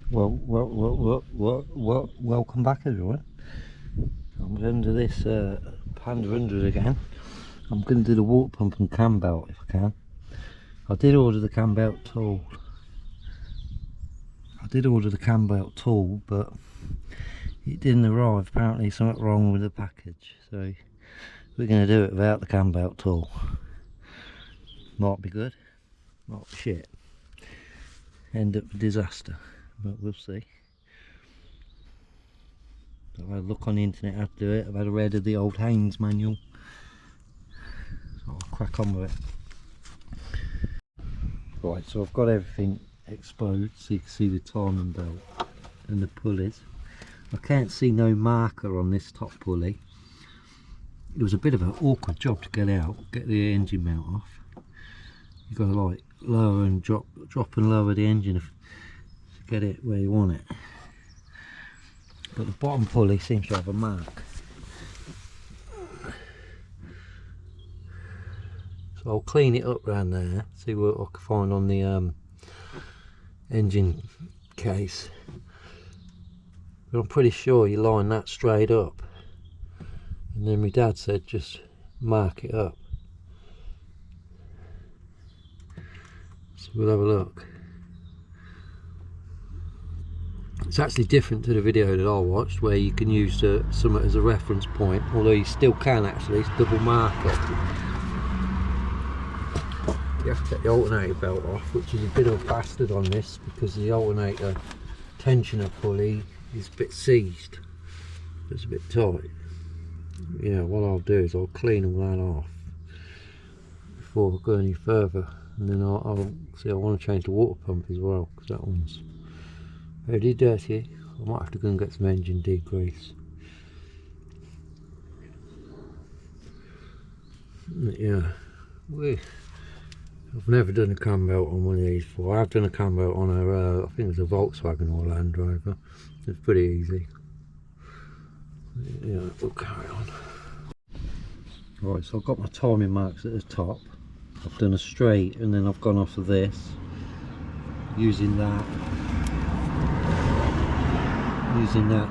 Welcome back everyone. I'm going to this Panda 100 again. I'm going to do the water pump and cam belt if I can. I did order the cam belt tool. But it didn't arrive. Apparently something wrong with the package. So we're going to do it without the cam belt tool. Might be good, might be shit. End up a disaster, but we'll see. I've had a look on the internet how to do it. I've had a read of the old Haynes manual, so I'll crack on with it. Right, so I've got everything exposed so you can see the timing belt and the pulleys. I can't see no marker on this top pulley. It was a bit of an awkward job to get out, get the engine mount off. You've got to like lower and drop and lower the engine to get it where you want it. But the bottom pulley seems to have a mark. So I'll clean it up around there, see what I can find on the engine case. But I'm pretty sure you line that straight up. And then my dad said just mark it up. So we'll have a look. It's actually different to the video that I watched where you can use something as a reference point, although you still can actually, it's double marker. You have to take the alternator belt off, which is a bit of a bastard on this because the alternator tensioner pulley is a bit seized. It's a bit tight. Yeah, what I'll do is I'll clean all that off before I go any further, and then I'll see. I want to change the water pump as well because that one's very dirty. I might have to go and get some engine degrease. Yeah, I've never done a cam belt on one of these before. I've done a cam belt on a, I think it was a Volkswagen or Land Rover. It's pretty easy. Yeah, we'll carry on. Right, so I've got my timing marks at the top. I've done a straight and then I've gone off of this, using that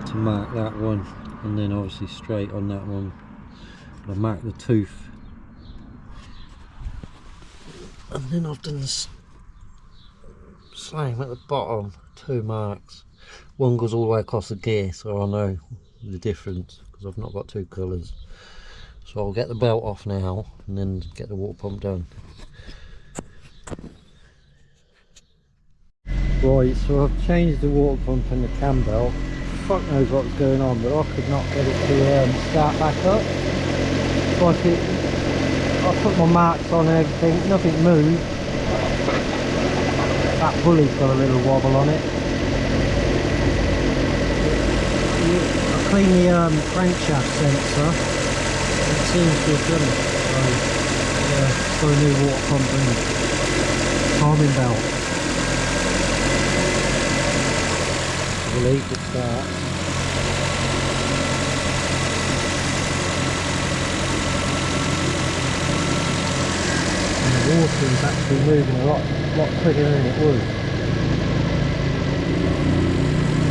to mark that one, and then obviously straight on that one. I mark the tooth, and then I've done the same at the bottom, 2 marks. One goes all the way across the gear, so I know the difference because I've not got 2 colours. So I'll get the belt off now and then get the water pump done. Right, so I've changed the water pump and the cam belt. Fuck knows what's going on, but I could not get it to start back up. Like I put my marks on and everything, nothing moved. That pulley's got a little wobble on it. I cleaned the crankshaft sensor. It seems to have done it. So yeah, got a new water pump and timing belt. Relief it starts. And the water is actually moving a lot quicker than it would.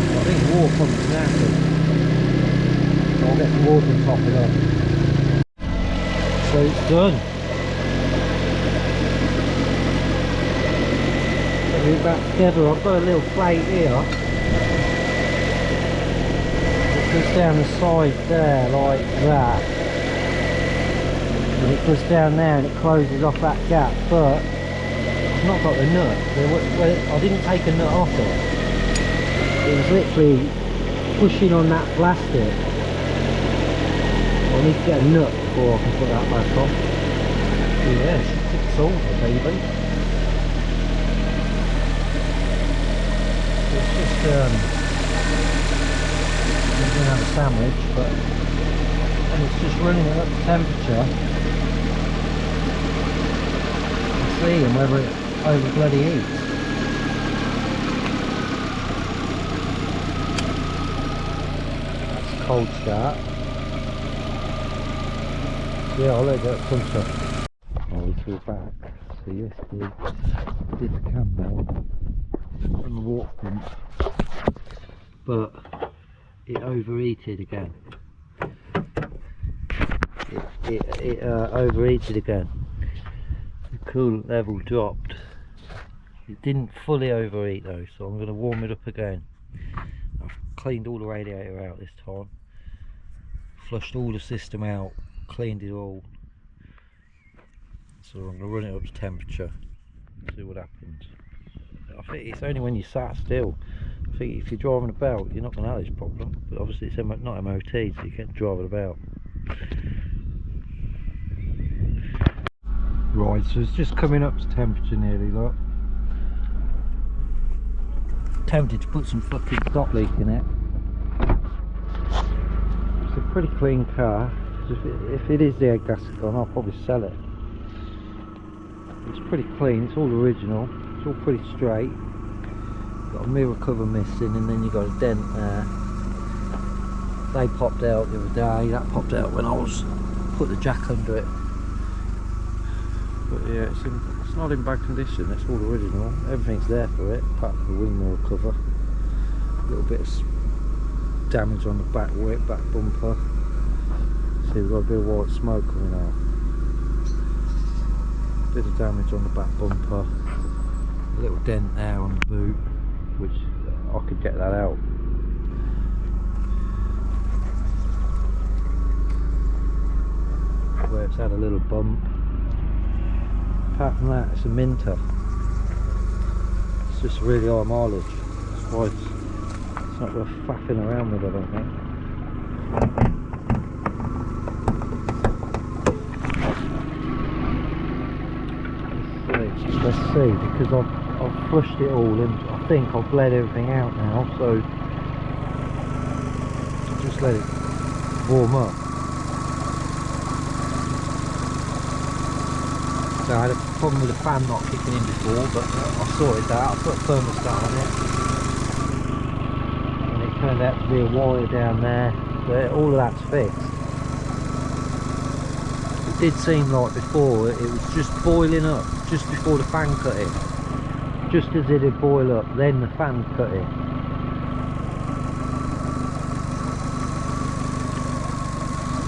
I think the water pump's knackered, so I'll get some water and top it up. So it's done. Put it back together. I've got a little plate here. Goes down the side there like that, and it goes down there and it closes off that gap, but I've not got the nut. I didn't take a nut off it. It was literally pushing on that plastic. I need to get a nut before I can put that back on. Yeah, it's over, baby. It's just I'm going to have a sandwich, but it's just running at the temperature and seeing whether it over bloody heats. That's a cold start. Yeah, I'll let that come stuff. I'll go back. So yesterday I did the cam belt and the water pump. but it overheated again. It overheated again. The coolant level dropped. It didn't fully overheat though, so I'm going to warm it up again. I've cleaned all the radiator out this time, flushed all the system out, cleaned it all. So I'm going to run it up to temperature, see what happens. I think it's only when you sat still. I think if you're driving about, you're not going to have this problem. But obviously it's not MOT, so you can't drive it about. Right, so it's just coming up to temperature nearly, look. Tempted to put some fucking stop leak in it. It's a pretty clean car. If it is the air gasket gone, I'll probably sell it. It's pretty clean, it's all original, it's all pretty straight. Got a mirror cover missing, and then you got a dent there. They popped out the other day, that popped out when I was put the jack under it. But yeah, it's not in bad condition, it's all original, everything's there for it, apart from the wing mirror cover. A little bit of damage on the back whip, back bumper. See, we've got a bit of white smoke coming out. Bit of damage on the back bumper, a little dent there on the boot, which I could get that out. Where it's had a little bump. Apart from that, it's a Minter. It's just really high mileage. That's why it's not worth faffing around with, I don't think. Let's see, because I've flushed it all and I think I've bled everything out now, so just let it warm up. So I had a problem with the fan not kicking in before, but I sorted that. I put a thermostat on it and it turned out to be a wire down there, but all of that's fixed. It did seem like before it was just boiling up just before the fan cut in. Just as it would boil up, then the fan cut in.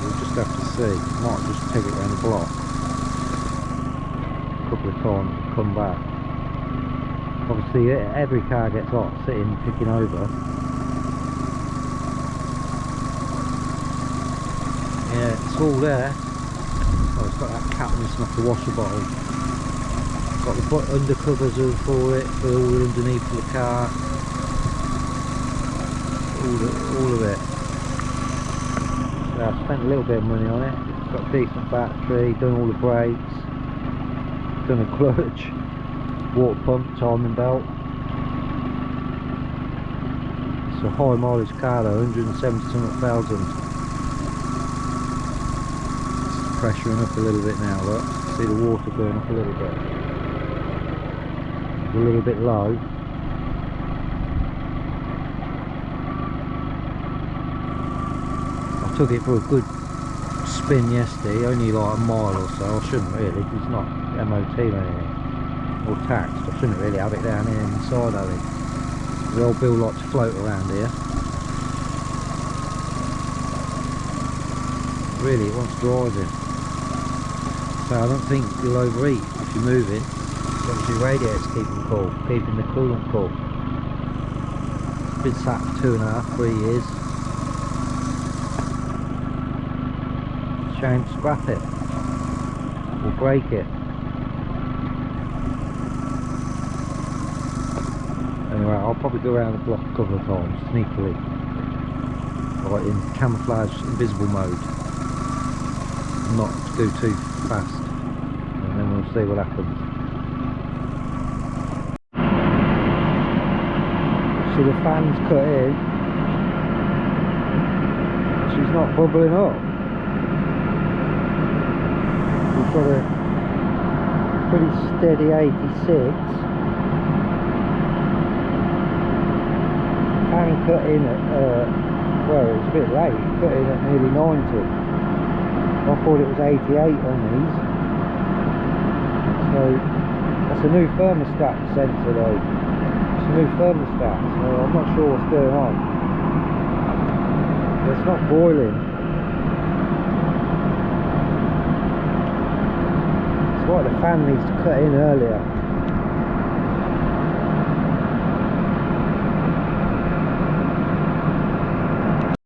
We'll just have to see. Might just take it around the block a couple of times and come back. Obviously every car gets hot sitting ticking over. Yeah, it's all there. Oh, it's got that cap missing off the washer bottle. Got the undercovers for it, for all underneath the car. All of it. So I spent a little bit of money on it. It's got a decent battery, done all the brakes, done a clutch, water pump, timing belt. It's a high mileage car though, 170 thousand. Pressuring up a little bit now, look. See the water going up a little bit. It's a little bit low. I took it for a good spin yesterday, only like a mile or so. I shouldn't really, because it's not MOT or anything, or taxed. I shouldn't really have it down here inside, have it? The old Bill likes to float around here. Really, it wants driving. So I don't think you'll overheat if you're moving. Obviously radiator's keeping cool, keeping the coolant cool. It's been sat for 2.5, 3 years. Shame to scrap it or break it. Anyway, I'll probably go around the block a couple of times, sneakily. Like in camouflage, invisible mode. Not to go too fast, and then we'll see what happens. So the fan's cut in, she's not bubbling up. We've got a pretty steady 86. Fan cut in at, well, it was a bit late, cut in at nearly 90. I thought it was 88 on these. So that's a new thermostat sensor though. It's a new thermostat, so I'm not sure what's going on. It's not boiling. It's what the fan needs to cut in earlier.